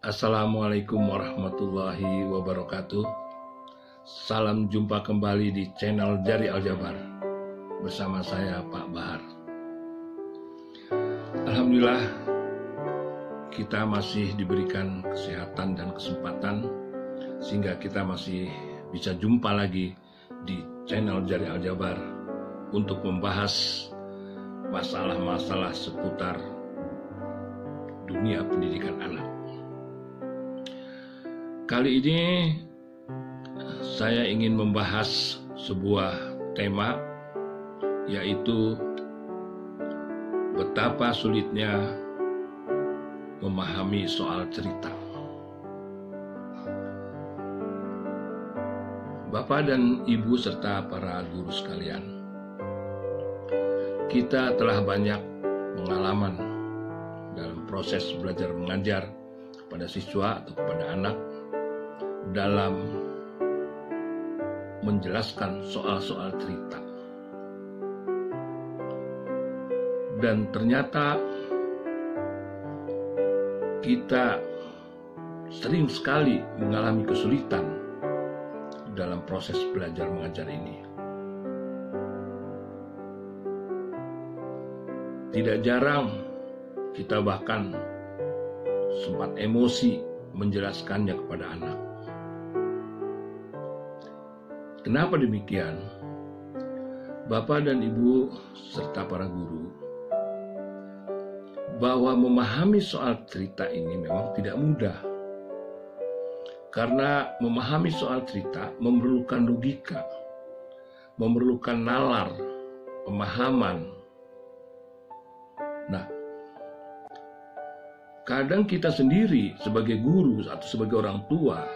Assalamualaikum warahmatullahi wabarakatuh. Salam jumpa kembali di channel Jari Aljabar bersama saya Pak Bahar. Alhamdulillah kita masih diberikan kesehatan dan kesempatan sehingga kita masih bisa jumpa lagi di channel Jari Aljabar untuk membahas masalah-masalah seputar dunia pendidikan anak. Kali ini saya ingin membahas sebuah tema, yaitu betapa sulitnya memahami soal cerita. Bapak dan Ibu serta para guru sekalian, kita telah banyak pengalaman dalam proses belajar mengajar kepada siswa atau kepada anak dalam menjelaskan soal-soal cerita. Dan ternyata kita sering sekali mengalami kesulitan dalam proses belajar mengajar ini. Tidak jarang kita bahkan sempat emosi menjelaskannya kepada anak. Kenapa demikian? Bapak dan Ibu serta para guru, bahwa memahami soal cerita ini memang tidak mudah. Karena memahami soal cerita memerlukan logika, memerlukan nalar, pemahaman. Nah, kadang kita sendiri sebagai guru atau sebagai orang tua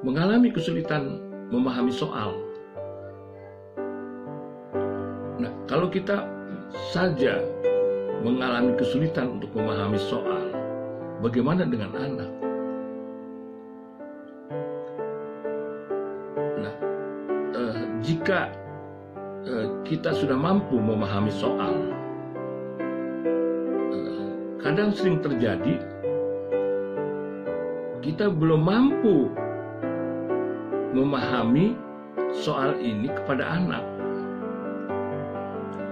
mengalami kesulitan memahami soal. Nah, kalau kita saja mengalami kesulitan untuk memahami soal, bagaimana dengan anak? Nah, jika kita sudah mampu memahami soal, kadang sering terjadi kita belum mampu memahami soal ini kepada anak.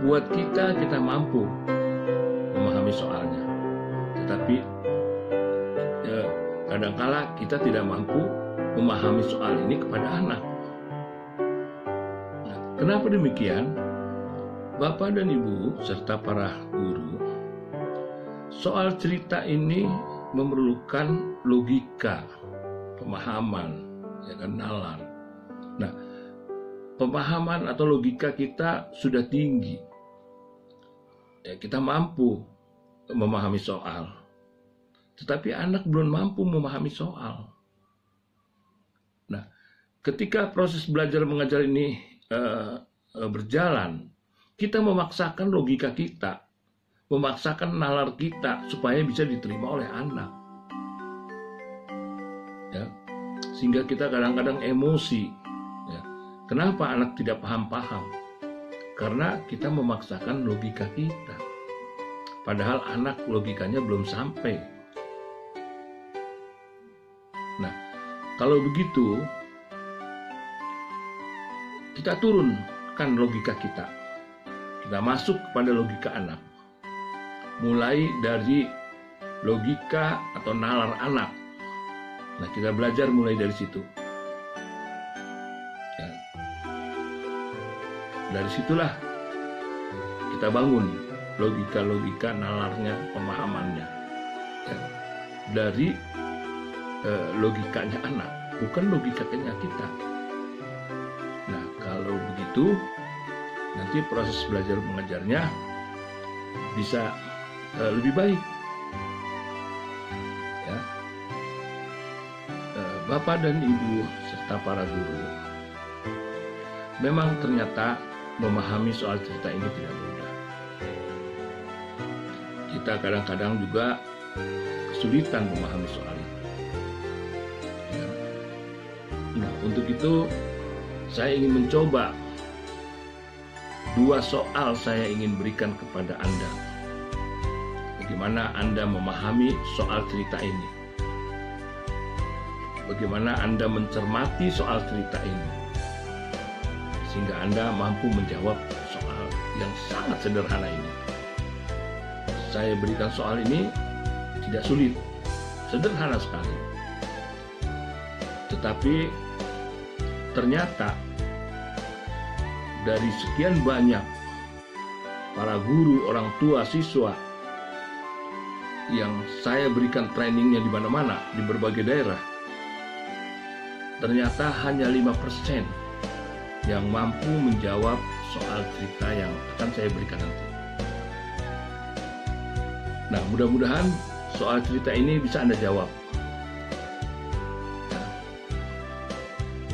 Buat kita mampu memahami soalnya, tetapi kadangkala kita tidak mampu memahami soal ini kepada anak. Nah, kenapa demikian? Bapak dan Ibu serta para guru, soal cerita ini memerlukan logika, pemahaman, ya kan, nalar. Nah, pemahaman atau logika kita sudah tinggi, ya, kita mampu memahami soal, tetapi anak belum mampu memahami soal. Nah, ketika proses belajar mengajar ini berjalan, kita memaksakan logika kita, memaksakan nalar kita supaya bisa diterima oleh anak, ya. Sehingga kita kadang-kadang emosi, ya. Kenapa anak tidak paham-paham? Karena kita memaksakan logika kita, padahal anak logikanya belum sampai. Nah, kalau begitu kita turunkan logika kita masuk kepada logika anak, mulai dari logika atau nalar anak. Nah, kita belajar mulai dari situ. Ya. Dari situlah kita bangun logika-logika, nalarnya, pemahamannya. Ya. Dari logikanya anak, bukan logikanya kita. Nah, kalau begitu, nanti proses belajar mengajarnya bisa lebih baik. Bapak dan Ibu serta para guru, memang ternyata memahami soal cerita ini tidak mudah. Kita kadang-kadang juga kesulitan memahami soal itu. Ya. Nah, untuk itu saya ingin mencoba dua soal saya ingin berikan kepada Anda. bagaimana Anda memahami soal cerita ini. Bagaimana Anda mencermati soal cerita ini, sehingga Anda mampu menjawab soal yang sangat sederhana ini. Saya berikan soal ini tidak sulit, sederhana sekali. Tetapi ternyata dari sekian banyak para guru, orang tua, siswa yang saya berikan trainingnya di mana-mana, di berbagai daerah, ternyata hanya 5% yang mampu menjawab soal cerita yang akan saya berikan nanti. Nah, mudah-mudahan soal cerita ini bisa Anda jawab. Nah,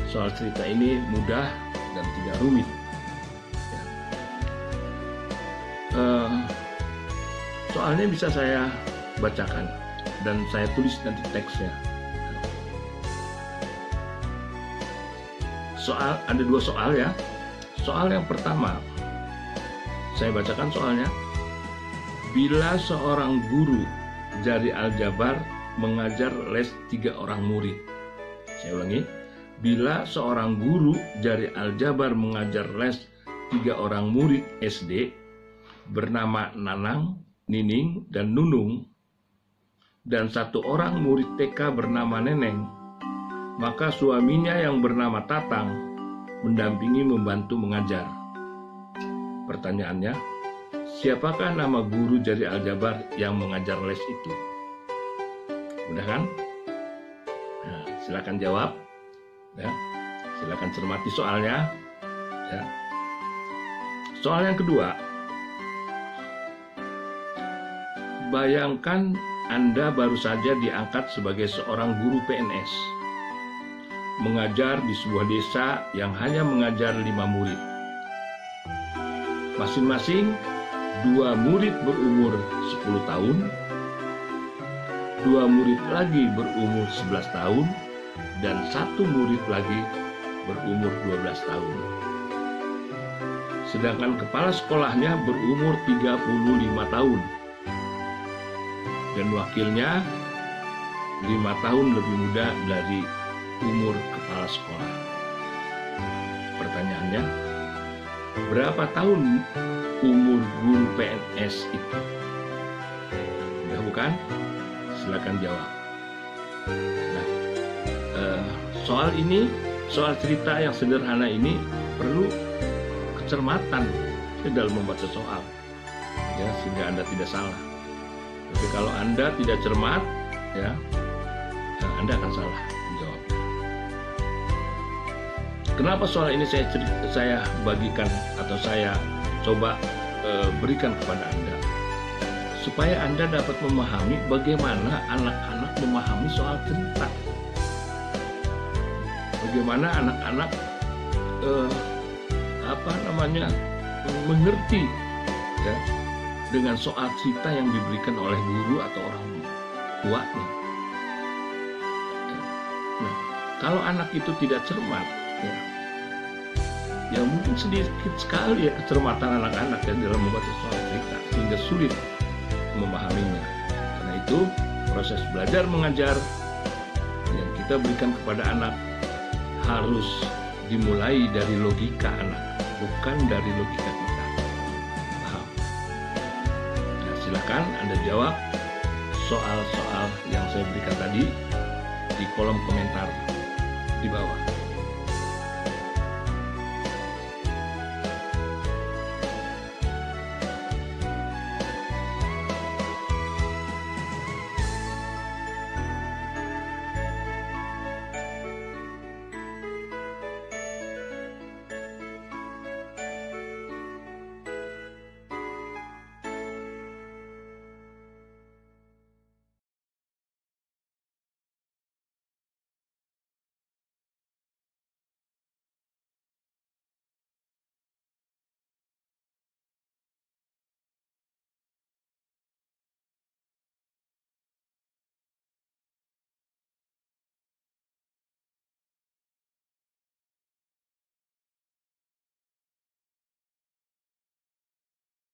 soal cerita ini mudah dan tidak rumit. Soalnya bisa saya bacakan dan saya tulis nanti teksnya. Ada 2 soal ya. Soal yang pertama, saya bacakan soalnya. Bila seorang guru jari aljabar mengajar les 3 orang murid. Saya ulangi. Bila seorang guru jari aljabar mengajar les 3 orang murid SD bernama Nanang, Nining, dan Nunung, dan 1 orang murid TK bernama Neneng, maka suaminya yang bernama Tatang mendampingi membantu mengajar. Pertanyaannya, siapakah nama guru jari aljabar yang mengajar les itu? Mudah kan? Nah, silakan jawab. Ya, silakan cermati soalnya. Ya. Soal yang kedua, bayangkan Anda baru saja diangkat sebagai seorang guru PNS, mengajar di sebuah desa yang hanya mengajar 5 murid. Masing-masing 2 murid berumur 10 tahun, 2 murid lagi berumur 11 tahun, dan 1 murid lagi berumur 12 tahun. Sedangkan kepala sekolahnya berumur 35 tahun. Dan wakilnya 5 tahun lebih muda dari umur kepala sekolah. Pertanyaannya, berapa tahun umur guru PNS itu? Mudah bukan? Silakan jawab. Nah, soal ini, soal cerita yang sederhana ini perlu kecermatan dalam membaca soal, ya, sehingga Anda tidak salah. Tapi kalau Anda tidak cermat, ya, Anda akan salah menjawab. Kenapa soal ini saya bagikan atau saya coba berikan kepada Anda? Supaya Anda dapat memahami bagaimana anak-anak memahami soal cerita. Bagaimana anak-anak mengerti, ya, dengan soal cerita yang diberikan oleh guru atau orang tuanya. Nah, kalau anak itu tidak cermat, ya mungkin sedikit sekali ya kecermatan anak-anak ya dalam membaca soal cerita, sehingga sulit memahaminya. Karena itu proses belajar mengajar yang kita berikan kepada anak harus dimulai dari logika anak, bukan dari logika kita. Paham? Nah, silakan Anda jawab soal-soal yang saya berikan tadi di kolom komentar di bawah.